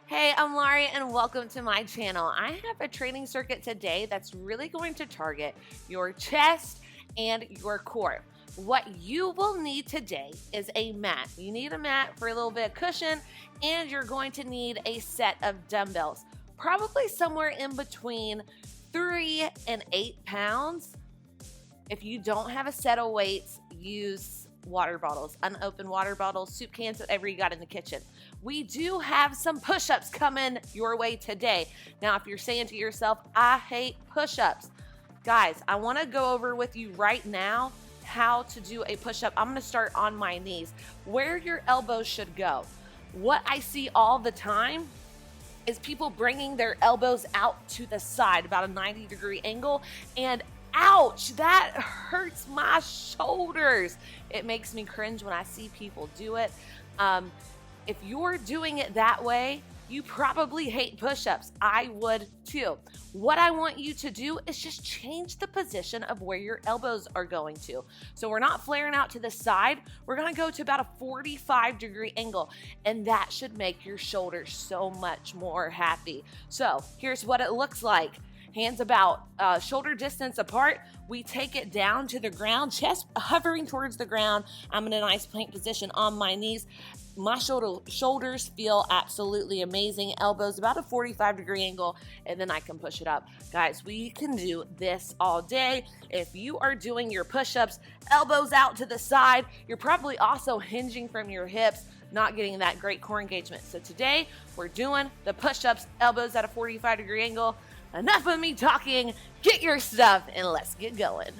Hey, I'm Larie and welcome to my channel. I have a training circuit today that's really going to target your chest and your core. What you will need today is a mat. You need a mat for a little bit of cushion, and you're going to need a set of dumbbells, probably somewhere in between 3 and 8 pounds. If you don't have a set of weights, use water bottles, unopened water bottles, soup cans, whatever you got in the kitchen. We do have some push-ups coming your way today. Now, if you're saying to yourself, I hate push-ups, guys, I want to go over with you right now how to do a push-up. I'm going to start on my knees, where your elbows should go. What I see all the time is people bringing their elbows out to the side, about a 90-degree angle, and ouch, that hurts my shoulders. It makes me cringe when I see people do it. If you're doing it that way, you probably hate push-ups. I would too. What I want you to do is just change the position of where your elbows are going to. So we're not flaring out to the side. We're gonna go to about a 45-degree angle, and that should make your shoulders so much more happy. So here's what it looks like. Hands about shoulder distance apart. We take it down to the ground, chest hovering towards the ground. I'm in a nice plank position on my knees. My shoulders feel absolutely amazing. Elbows about a 45-degree angle, and then I can push it up. Guys, we can do this all day. If you are doing your push-ups, elbows out to the side, you're probably also hinging from your hips, not getting that great core engagement. So today, we're doing the push-ups, elbows at a 45-degree angle. Enough of me talking, get your stuff, and let's get going.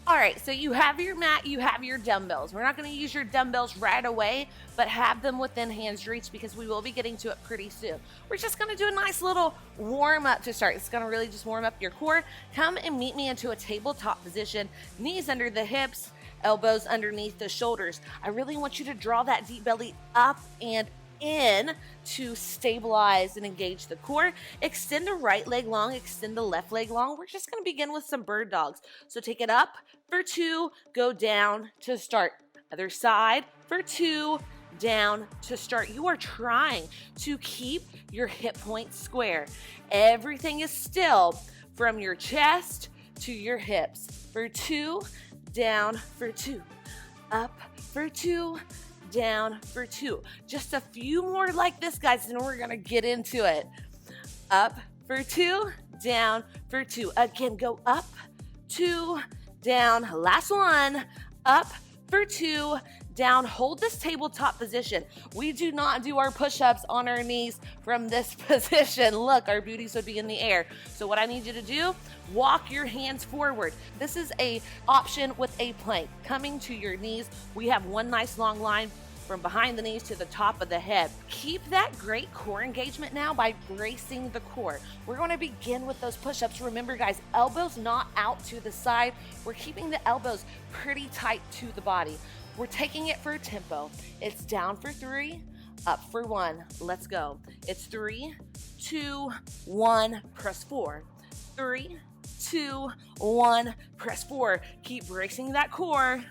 All right, so you have your mat, you have your dumbbells. We're not gonna use your dumbbells right away, but have them within hand's reach because we will be getting to it pretty soon. We're just gonna do a nice little warm up to start. It's gonna really just warm up your core. Come and meet me into a tabletop position, knees under the hips, elbows underneath the shoulders. I really want you to draw that deep belly up and in to stabilize and engage the core. Extend the right leg long, extend the left leg long. We're just going to begin with some bird dogs. So take it up for 2, go down to start. Other side for 2, down to start. You are trying to keep your hip points square. Everything is still from your chest to your hips. For 2, down for 2, up for 2, down for 2. Just a few more like this, guys, and we're gonna get into it. Up for 2, down for 2. Again, go up, 2, down. Last one, up for 2, down. Hold this tabletop position. We do not do our push-ups on our knees from this position. Look, our booties would be in the air. So what I need you to do, walk your hands forward. This is a option with a plank. Coming to your knees, we have one nice long line from behind the knees to the top of the head. Keep that great core engagement now by bracing the core. We're going to begin with those push-ups. Remember, guys, elbows not out to the side. We're keeping the elbows pretty tight to the body. We're taking it for a tempo. It's down for 3, up for 1. Let's go. It's 3, 2, 1, press 4. 3, 2, 1, press 4. Keep bracing that core.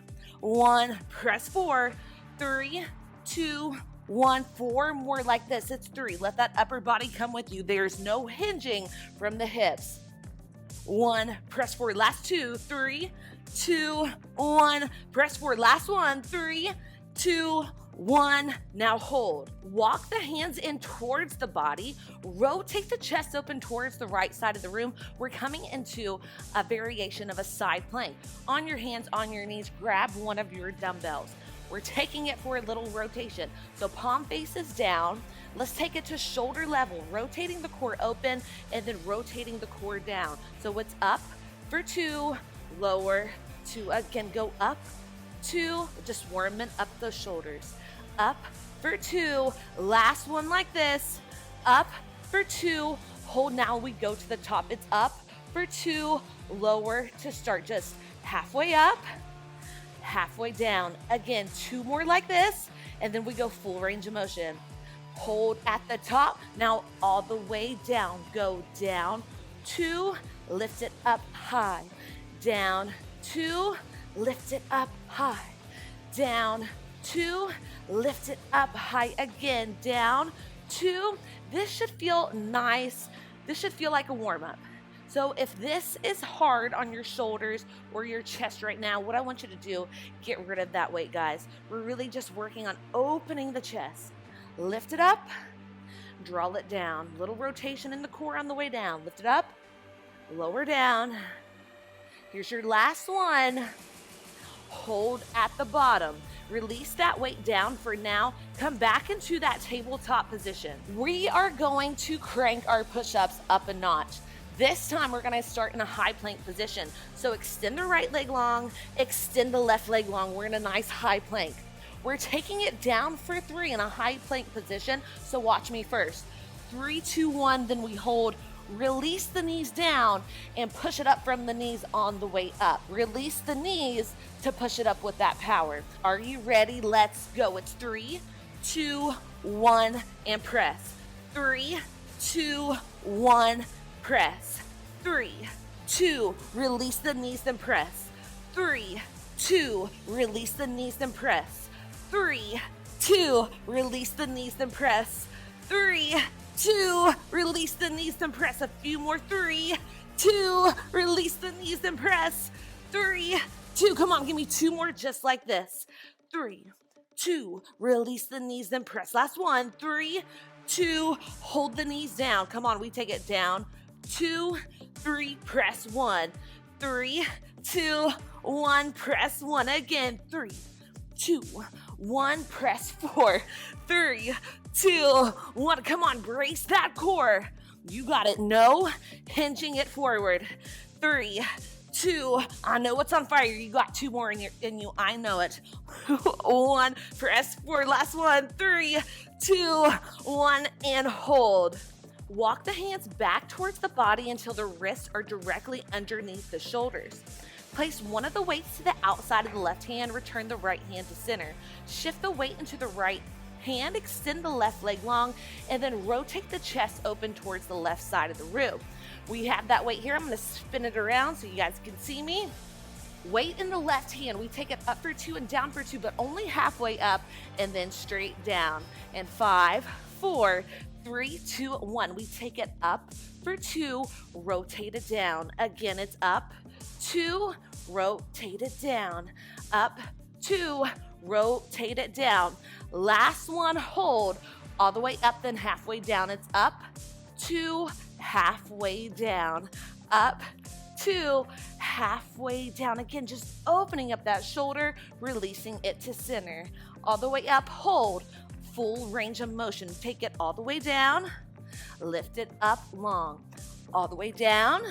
1, press 4. 3, 2, 1, 4 more like this. It's 3. Let that upper body come with you. There's no hinging from the hips. 1, press 4. Last 2, 3, 2, 1, press 4. Last one, 3, 2, 1. Now hold. Walk the hands in towards the body. Rotate the chest open towards the right side of the room. We're coming into a variation of a side plank. On your hands, on your knees, grab one of your dumbbells. We're taking it for a little rotation. So palm faces down. Let's take it to shoulder level, rotating the core open and then rotating the core down. So it's up for 2, lower 2. Again, go up 2, just warming up those shoulders. Up for 2, last one like this. Up for 2, hold. Now we go to the top. It's up for 2, lower to start. Just halfway up, halfway down. Again, 2 more like this, and then we go full range of motion. Hold at the top. Now all the way down. Go down 2, lift it up high. Down 2, lift it up high. Down 2, lift it up high again. Down 2, This should feel nice. This should feel like a warm-up. So if this is hard on your shoulders or your chest right now, what I want you to do, get rid of that weight, guys. We're really just working on opening the chest. Lift it up, draw it down. Little rotation in the core on the way down. Lift it up, lower down. Here's your last one. Hold at the bottom. Release that weight down for now. Come back into that tabletop position. We are going to crank our push-ups up a notch. This time we're gonna start in a high plank position. So extend the right leg long, extend the left leg long. We're in a nice high plank. We're taking it down for 3 in a high plank position. So watch me first. 3, 2, 1, then we hold. Release the knees down and push it up from the knees on the way up. Release the knees to push it up with that power. Are you ready? Let's go. It's 3, 2, 1, and press. 3, 2, 1, press. 3, 2, release the knees, then press. 3, 2, release the knees, then press. 3, 2, release the knees, then press. 3, 2, release the knees, then press. A few more. 3, 2, release the knees, then press. 3, 2, come on, give me 2 more just like this. 3, 2, release the knees, then press. Last one. 3, 2, hold the knees down. Come on, we take it down. 2, 3, press. 1, 3, 2, 1, press. 1 again. 3, 2, 1, press. 4, 3, 2, 1. Come on, brace that core. You got it. No hinging it forward. 3, 2. I know it's on fire. You got 2 more in you. I know it. 1, press 4. Last one. 3, 2, 1, and hold. Walk the hands back towards the body until the wrists are directly underneath the shoulders. Place one of the weights to the outside of the left hand. Return the right hand to center. Shift the weight into the right hand, extend the left leg long, and then rotate the chest open towards the left side of the room. We have that weight here. I'm going to spin it around so you guys can see me. Weight in the left hand. We take it up for 2 and down for 2, but only halfway up and then straight down. And 5, 4, 3, 2, 1. We take it up for 2, rotate it down. Again, it's up, 2, rotate it down, up, 2, rotate it down. Last one, hold all the way up, then halfway down. It's up, 2, halfway down, up, 2, halfway down. Again, just opening up that shoulder, releasing it to center. All the way up, hold, full range of motion. Take it all the way down, lift it up long, all the way down,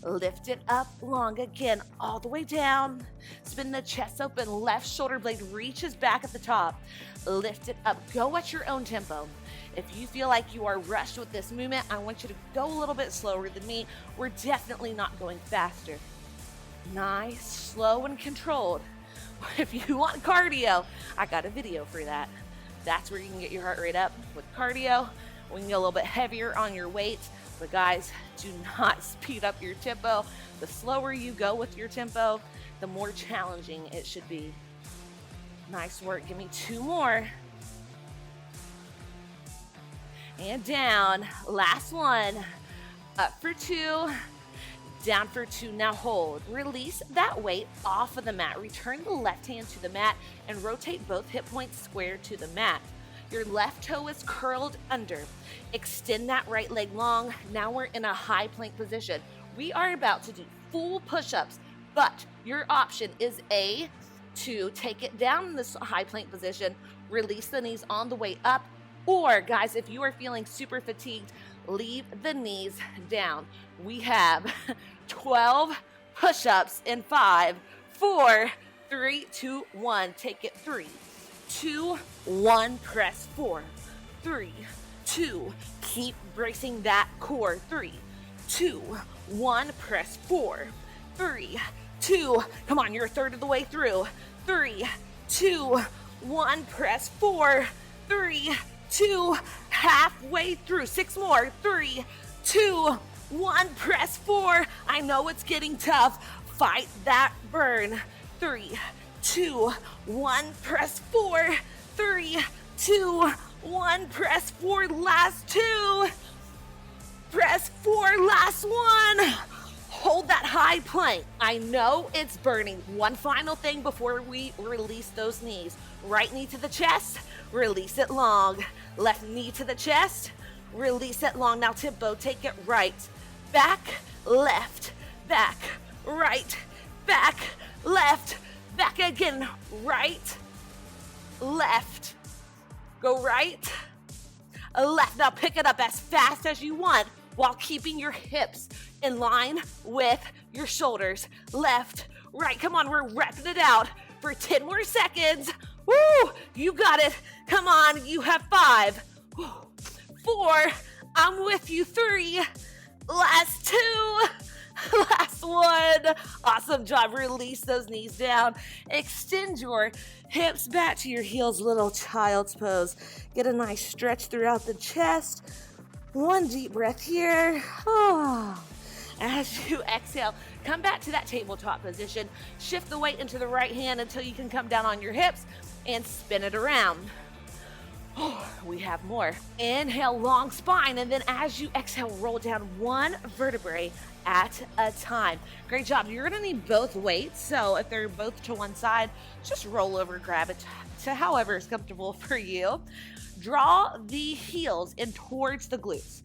lift it up long. Again, all the way down. Spin the chest open. Left shoulder blade reaches back at the top. Lift it up. Go at your own tempo. If you feel like you are rushed with this movement, I want you to go a little bit slower than me. We're definitely not going faster. Nice, slow, and controlled. If you want cardio, I got a video for that. That's where you can get your heart rate up with cardio. We can get a little bit heavier on your weight. But guys, do not speed up your tempo. The slower you go with your tempo, the more challenging it should be. Nice work. Give me 2 more. And down. Last one. Up for 2. Down for 2. Now hold. Release that weight off of the mat. Return the left hand to the mat and rotate both hip points square to the mat. Your left toe is curled under. Extend that right leg long. Now we're in a high plank position. We are about to do full push-ups, but your option is A, to take it down in this high plank position, release the knees on the way up, or guys, if you are feeling super fatigued, leave the knees down. We have 12 push-ups in 5, 4, 3, 2, 1. Take it. 3, 2, 1. Press. 4, 3, 2. Keep bracing that core. 3, 2, 1. Press. 4, 3, 2. Come on, you're a third of the way through. 3, 2, 1. Press. 4, 3, 2. Halfway through. 6 more. 3, 2, 1. Press. 4. I know it's getting tough. Fight that burn. 3, 2, 1. Press. 4, 3, 2, 1, press 4, last 2, press 4, last 1. Hold that high plank. I know it's burning. One final thing before we release those knees. Right knee to the chest, release it long. Left knee to the chest, release it long. Now tempo, take it right, back, left, back, right, back, left, back again, right, left, go right, left. Now pick it up as fast as you want while keeping your hips in line with your shoulders. Left, right, come on, we're repping it out for 10 more seconds. Woo, you got it. Come on, you have 5, 4, I'm with you, 3, last 2, last 1. Awesome job. Release those knees down. Extend your hips back to your heels, little child's pose. Get a nice stretch throughout the chest. One deep breath here. As you exhale, come back to that tabletop position. Shift the weight into the right hand until you can come down on your hips and spin it around. We have more. Inhale, long spine, and then as you exhale, roll down one vertebrae at a time. Great job. You're gonna need both weights, so if they're both to one side, just roll over, grab it to however is comfortable for you. Draw the heels in towards the glutes.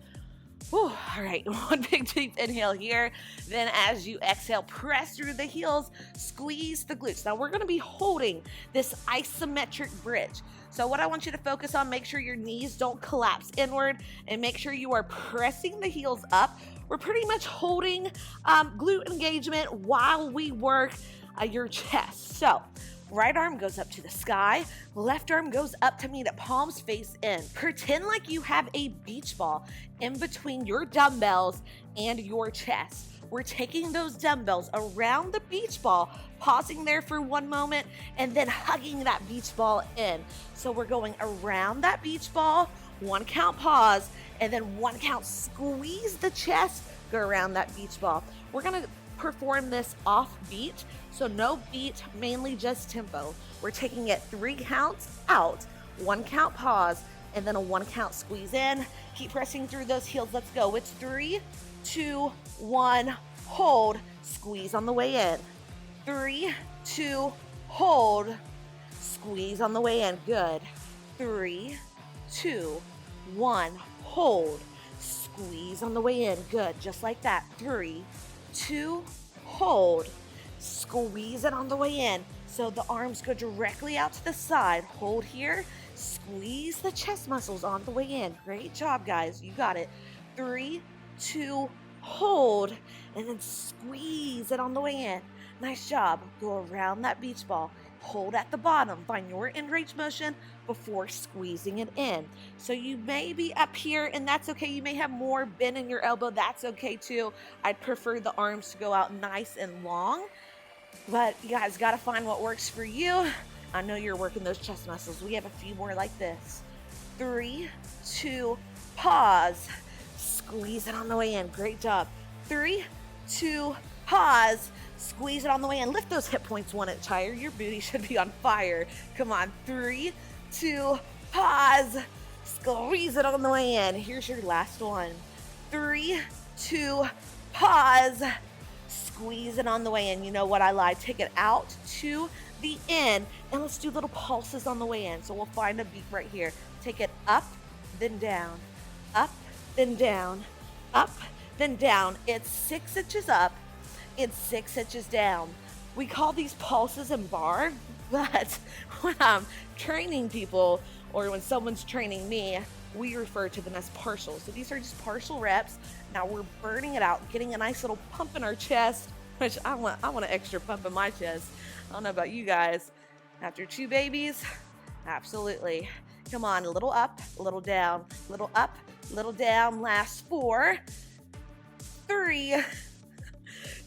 Whew, all right, one big deep inhale here. Then as you exhale, press through the heels, squeeze the glutes. Now we're gonna be holding this isometric bridge. So what I want you to focus on, make sure your knees don't collapse inward and make sure you are pressing the heels up. We're pretty much holding glute engagement while we work your chest. So right arm goes up to the sky, left arm goes up to meet it, palms face in. Pretend like you have a beach ball in between your dumbbells and your chest. We're taking those dumbbells around the beach ball, pausing there for one moment, and then hugging that beach ball in. So we're going around that beach ball, 1 count pause, and then 1 count squeeze the chest, go around that beach ball. We're gonna perform this off beat, so no beat, mainly just tempo. We're taking it 3 counts out, 1 count pause, and then a 1 count squeeze in. Keep pressing through those heels. Let's go. It's 3, 2, 1, hold, squeeze on the way in. 3, 2, hold, squeeze on the way in. Good. 3, 2, 1, hold, squeeze on the way in. Good. Just like that. 3, 2, hold, squeeze it on the way in. So the arms go directly out to the side. Hold here, squeeze the chest muscles on the way in. Great job, guys. You got it. 3, 2, hold, and then squeeze it on the way in. Nice job. Go around that beach ball. Hold at the bottom. Find your end range motion before squeezing it in. So you may be up here, and that's okay. You may have more bend in your elbow. That's okay too. I'd prefer the arms to go out nice and long, but you guys got to find what works for you. I know you're working those chest muscles. We have a few more like this. 3, 2, pause. Squeeze it on the way in. Great job. 3, 2, pause. Squeeze it on the way in. Lift those hip points 1 inch higher. Your booty should be on fire. Come on. 3, 2, pause. Squeeze it on the way in. Here's your last one. 3, 2, pause. Squeeze it on the way in. You know what? I lied. Take it out to the end, and let's do little pulses on the way in. So we'll find a beat right here. Take it up, then down, up, then down, up, then down. It's 6 inches up, it's 6 inches down. We call these pulses in bar, but when I'm training people or when someone's training me, we refer to them as partials. So these are just partial reps. Now we're burning it out, getting a nice little pump in our chest, which I want an extra pump in my chest. I don't know about you guys. After 2 babies, absolutely. Come on, a little up, a little down, little up, little down. Last 4, 3,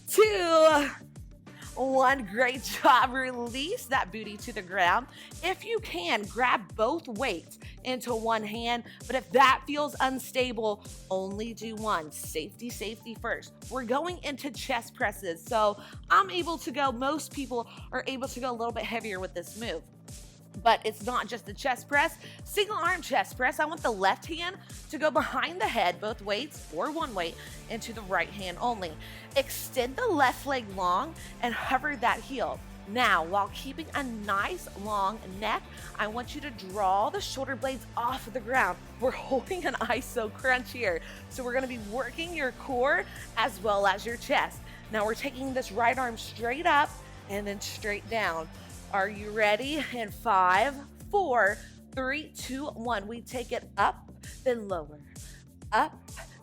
2, 1. Great job. Release that booty to the ground. If you can, grab both weights into one hand, but if that feels unstable, only do one. Safety, safety first. We're going into chest presses, so I'm able to go, most people are able to go a little bit heavier with this move. But it's not just the chest press. Single arm chest press, I want the left hand to go behind the head, both weights or one weight, into the right hand only. Extend the left leg long and hover that heel. Now, while keeping a nice long neck, I want you to draw the shoulder blades off of the ground. We're holding an iso crunch here. So we're gonna be working your core as well as your chest. Now we're taking this right arm straight up and then straight down. Are you ready? In 5, 4, 3, 2, 1. We take it up, then lower, up,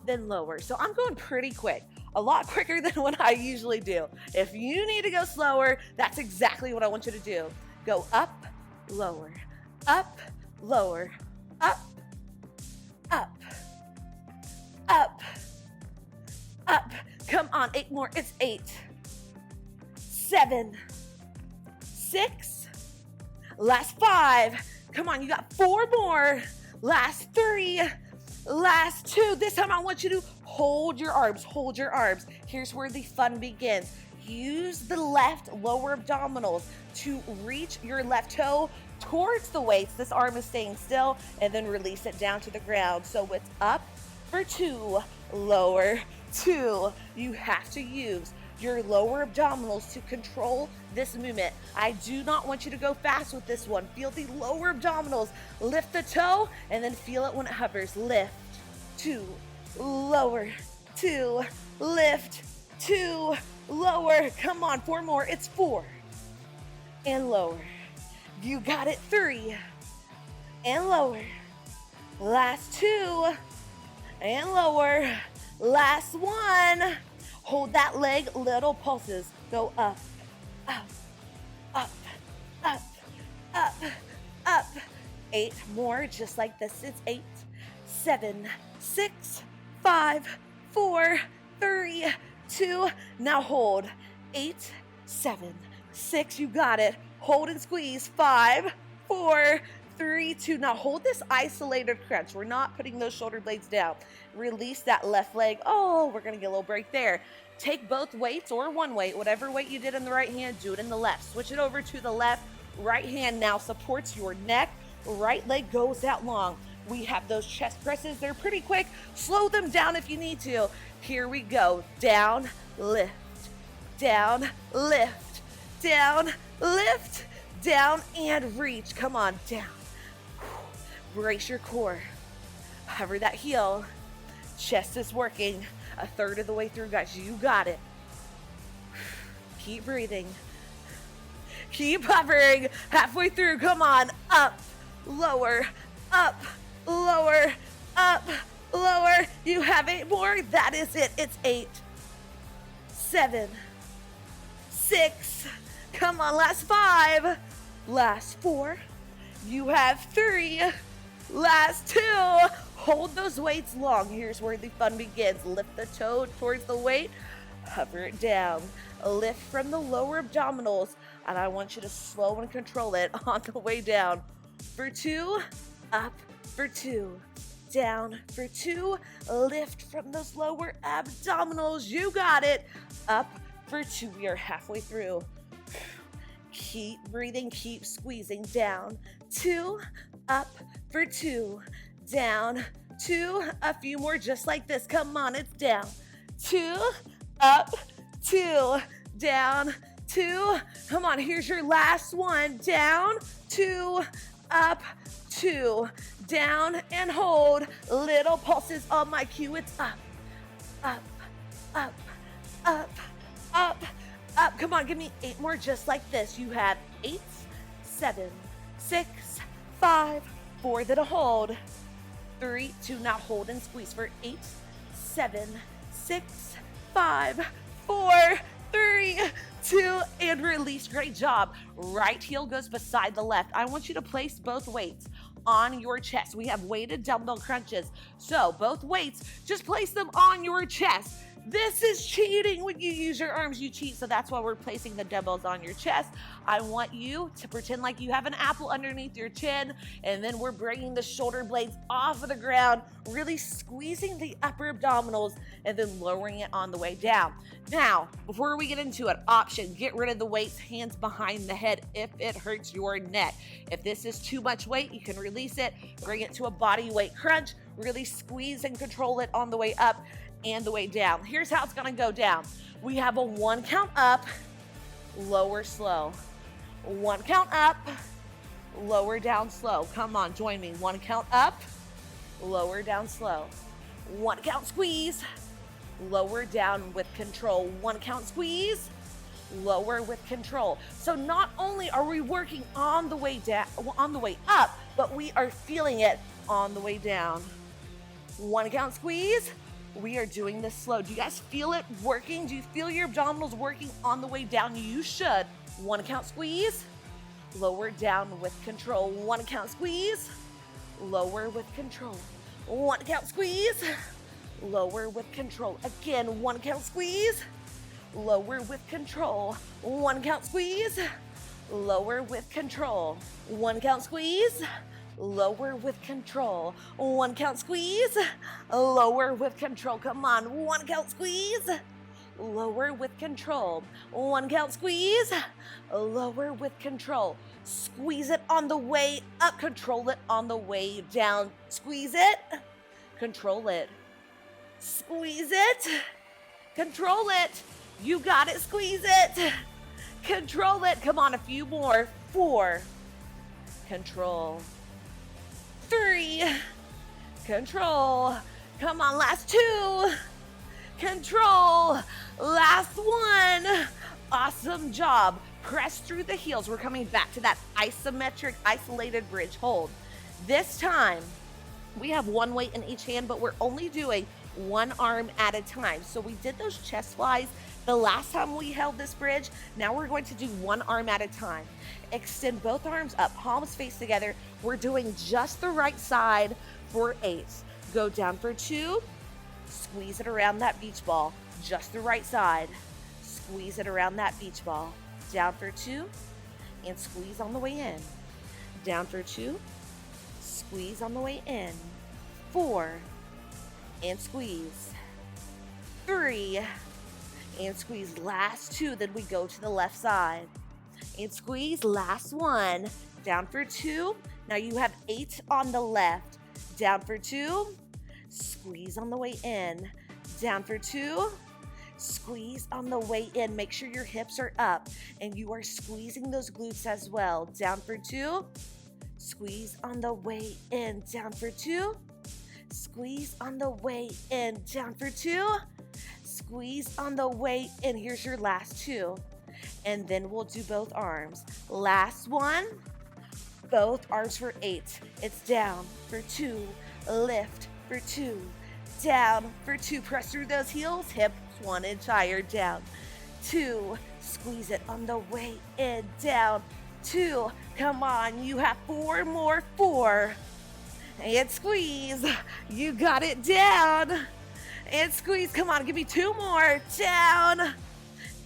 then lower. So I'm going pretty quick, a lot quicker than what I usually do. If you need to go slower, that's exactly what I want you to do. Go up, lower, up, lower, up, up, up, up. Come on, 8 more. It's 8, 7, 6, last 5. Come on, you got 4 more. Last 3, last 2. This time I want you to hold your arms, hold your arms. Here's where the fun begins. Use the left lower abdominals to reach your left toe towards the weights. This arm is staying still, and then release it down to the ground. So it's up for 2, lower 2. You have to use your lower abdominals to control this movement. I do not want you to go fast with this one. Feel the lower abdominals. Lift the toe and then feel it when it hovers. Lift, 2, lower, 2, lift, 2, lower. Come on, 4 more. It's 4 and lower. You got it. 3 and lower. Last 2 and lower. Last 1. Hold that leg, little pulses. Go up, up, up, up, up, up. 8 more, just like this. It's 8, 7, 6, 5, 4, 3, 2. Now hold. 8, 7, 6. You got it. Hold and squeeze. 5, 4, 3, 2. Now hold this isolated crunch. We're not putting those shoulder blades down. Release that left leg. Oh, we're gonna get a little break there. Take both weights or one weight, whatever weight you did in the right hand, do it in the left. Switch it over to the left. Right hand now supports your neck. Right leg goes out long. We have those chest presses. They're pretty quick. Slow them down if you need to. Here we go. Down, lift, down, lift, down, lift, down, and reach. Come on, down. Brace your core. Hover that heel. Chest is working. A third of the way through, guys. You got it. Keep breathing. Keep hovering. Halfway through. Come on. Up, lower, up, lower, up, lower. You have 8 more. That is it. It's 8, 7, 6. Come on. Last 5. Last 4. You have 3. Last 2. Hold those weights long. Here's where the fun begins. Lift the toe towards the weight. Hover it down. Lift from the lower abdominals. And I want you to slow and control it on the way down. For 2. Up for 2. Down for 2. Lift from those lower abdominals. You got it. Up for 2. We are halfway through. Keep breathing. Keep squeezing. Down. 2. Up for 2. Down, 2, a few more just like this. Come on, it's down, 2, up, 2, down, 2. Come on, here's your last one. Down, 2, up, 2, down, and hold. Little pulses on my cue. It's up, up, up, up, up, up. Come on, give me 8 more just like this. You have 8, 7, 6, 5, 4 that'll hold. 3, 2, now hold and squeeze for 8, 7, 6, 5, 4, 3, 2, and release. Great job. Right heel goes beside the left. I want you to place both weights on your chest. We have weighted dumbbell crunches. So both weights, just place them on your chest. This is cheating. When you use your arms, you cheat. So that's why we're placing the dumbbells on your chest. I want you to pretend like you have an apple underneath your chin, and then we're bringing the shoulder blades off of the ground, really squeezing the upper abdominals, and then lowering it on the way down. Now, before we get into it, option, get rid of the weights, hands behind the head if it hurts your neck. If this is too much weight, you can release it, bring it to a body weight crunch, really squeeze and control it on the way up and the way down. Here's how it's gonna go down. We have a 1 count up, lower slow. 1 count up, lower down slow. Come on, join me. 1 count up, lower down slow. 1 count squeeze, lower down with control. 1 count squeeze, lower with control. So not only are we working on the way down, on the way up, but we are feeling it on the way down. 1 count squeeze. We are doing this slow. Do you guys feel it working? Do you feel your abdominals working on the way down? You should. 1 count squeeze, lower down with control. 1 count squeeze, lower with control. 1 count squeeze, lower with control. Again, 1 count squeeze, lower with control. 1 count squeeze, lower with control. 1 count squeeze, lower with control. 1 count squeeze, lower with control. Come on, 1 count squeeze, lower with control. 1 count squeeze, lower with control. Squeeze it on the way up, control it on the way down. Squeeze it, control it. Squeeze it, control it. You got it, squeeze it, control it. Come on, a few more. 4, control. 3, control. Come on, last 2, control. Last 1. Awesome job. Press through the heels. We're coming back to that isometric, isolated bridge hold. This time, we have 1 weight in each hand, but we're only doing 1 arm at a time. So we did those chest flies the last time we held this bridge. Now we're going to do 1 arm at a time. Extend both arms up, palms face together. We're doing just the right side for 8. Go down for 2. Squeeze it around that beach ball. Just the right side. Squeeze it around that beach ball. Down for 2. And squeeze on the way in. Down for 2. Squeeze on the way in. 4. And squeeze. 3. And squeeze. Last 2. Then we go to the left side. And squeeze. Last 1. Down for 2. Now you have 8 on the left. Down for 2. Squeeze on the way in. Down for 2. Squeeze on the way in. Make sure your hips are up and you are squeezing those glutes as well. Down for 2. Squeeze on the way in. Down for 2. Squeeze on the way in. Down for 2. Squeeze on the way in. Here's your last 2. And then we'll do both arms. Last 1. Both arms for 8. It's down for 2. Lift for 2. Down for 2. Press through those heels. Hips 1 inch higher. Down. 2. Squeeze it on the way in. Down. 2. Come on. You have 4 more. 4. And squeeze. You got it. Down. And squeeze. Come on. Give me 2 more. Down.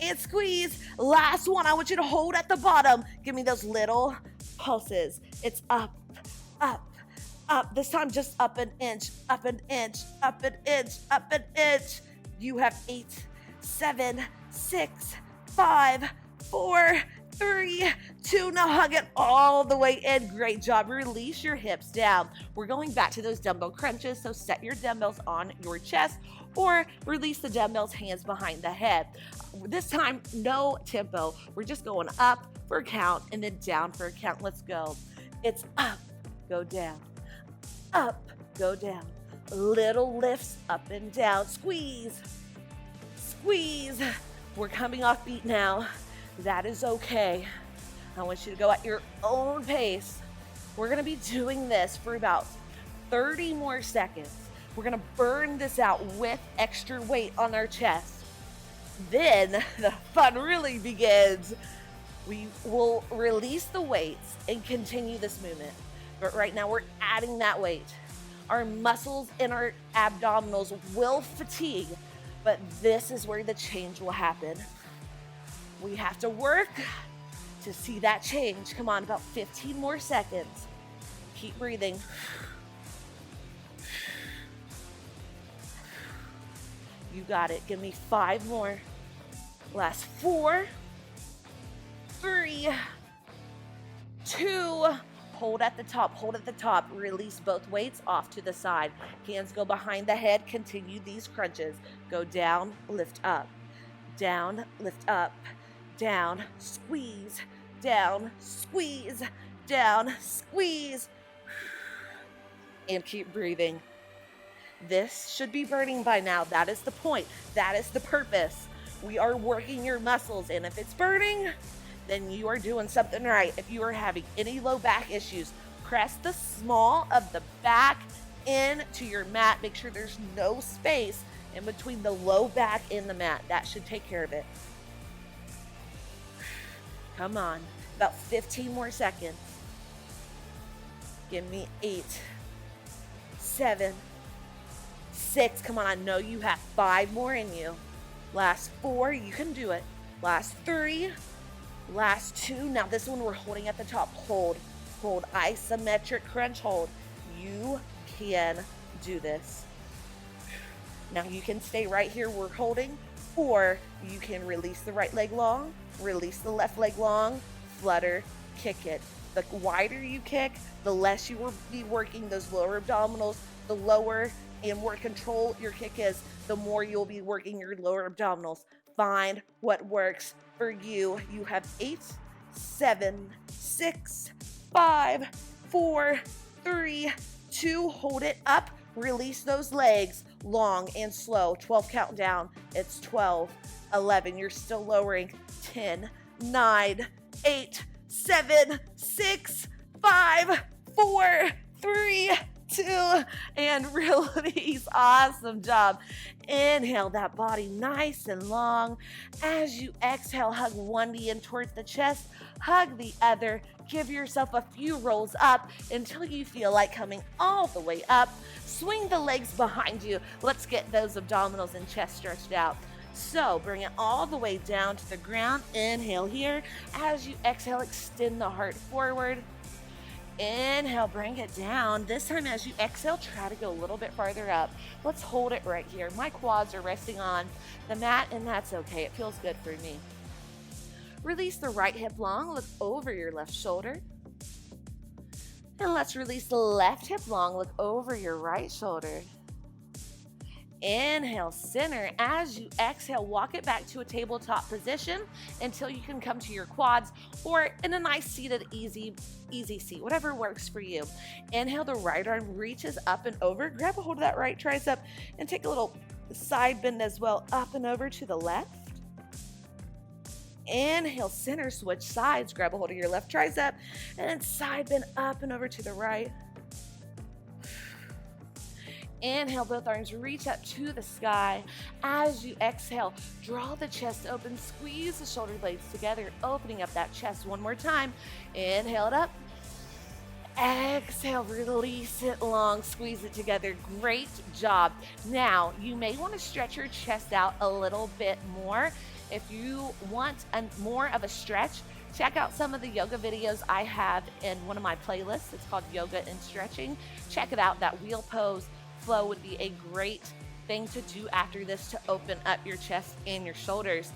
And squeeze. Last 1. I want you to hold at the bottom. Give me those little pulses. It's up, up, up. This time just up an inch, up an inch, up an inch, up an inch. You have 8, 7, 6, 5, 4, 3, 2. Now hug it all the way in. Great job. Release your hips down. We're going back to those dumbbell crunches. So set your dumbbells on your chest or release the dumbbells hands behind the head. This time, no tempo. We're just going up for a count and then down for a count. Let's go. It's up, go down, up, go down. Little lifts up and down. Squeeze, squeeze. We're coming off beat now. That is okay. I want you to go at your own pace. We're gonna be doing this for about 30 more seconds. We're gonna burn this out with extra weight on our chest. Then the fun really begins. We will release the weights and continue this movement. But right now we're adding that weight. Our muscles in our abdominals will fatigue, but this is where the change will happen. We have to work to see that change. Come on, about 15 more seconds. Keep breathing. You got it. Give me 5 more. Last 4, 3, 2. Hold at the top, hold at the top. Release both weights off to the side. Hands go behind the head. Continue these crunches. Go down, lift up. Down, lift up. Down, squeeze. Down, squeeze. Down, squeeze. And keep breathing. This should be burning by now. That is the point. That is the purpose. We are working your muscles, and if it's burning, then you are doing something right. If you are having any low back issues, press the small of the back into your mat. Make sure there's no space in between the low back and the mat. That should take care of it. Come on, about 15 more seconds. Give me 8, 7, 6. Come on, I know you have 5 more in you. Last 4, you can do it. Last 3, last 2. Now this one we're holding at the top. Hold, isometric crunch, hold. You can do this. Now you can stay right here, we're holding, or you can release the right leg long, release the left leg long, flutter, kick it. The wider you kick, the less you will be working those lower abdominals. The lower and more control your kick is, the more you'll be working your lower abdominals. Find what works for you. You have 8, 7, 6, 5, 4, 3, 2. Hold it up. Release those legs long and slow. 12 count down. It's 12, 11. You're still lowering. 10, 9, 8, 7, 6, 5, 4, 3, 2, and release. Awesome job. Inhale that body nice and long. As you exhale, hug one knee in towards the chest, hug the other. Give yourself a few rolls up until you feel like coming all the way up. Swing the legs behind you. Let's get those abdominals and chest stretched out. So bring it all the way down to the ground. Inhale here. As you exhale, extend the heart forward. Inhale, bring it down. This time as you exhale, try to go a little bit farther up. Let's hold it right here. My quads are resting on the mat, and that's okay. It feels good for me. Release the right hip long. Look over your left shoulder. And let's release the left hip long. Look over your right shoulder. Inhale, center. As you exhale, walk it back to a tabletop position until you can come to your quads, or in a nice seated, easy seat, whatever works for you. Inhale, the right arm reaches up and over. Grab a hold of that right tricep and take a little side bend as well, up and over to the left. Inhale, center, switch sides. Grab a hold of your left tricep and then side bend up and over to the right. Inhale, both arms reach up to the sky. As you exhale, draw the chest open, squeeze the shoulder blades together, opening up that chest one more time. Inhale it up. Exhale, release it long, squeeze it together. Great job. Now, you may want to stretch your chest out a little bit more. If you want more of a stretch, check out some of the yoga videos I have in one of my playlists. It's called Yoga and Stretching. Check it out. That wheel pose flow would be a great thing to do after this to open up your chest and your shoulders.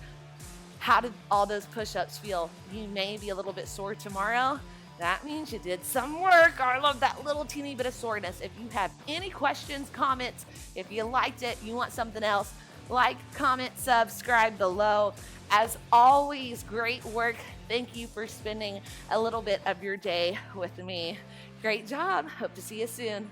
How did all those push-ups feel? You may be a little bit sore tomorrow. That means you did some work. I love that little teeny bit of soreness. If you have any questions, comments, if you liked it, you want something else, like, comment, subscribe below. As always, great work. Thank you for spending a little bit of your day with me. Great job. Hope to see you soon.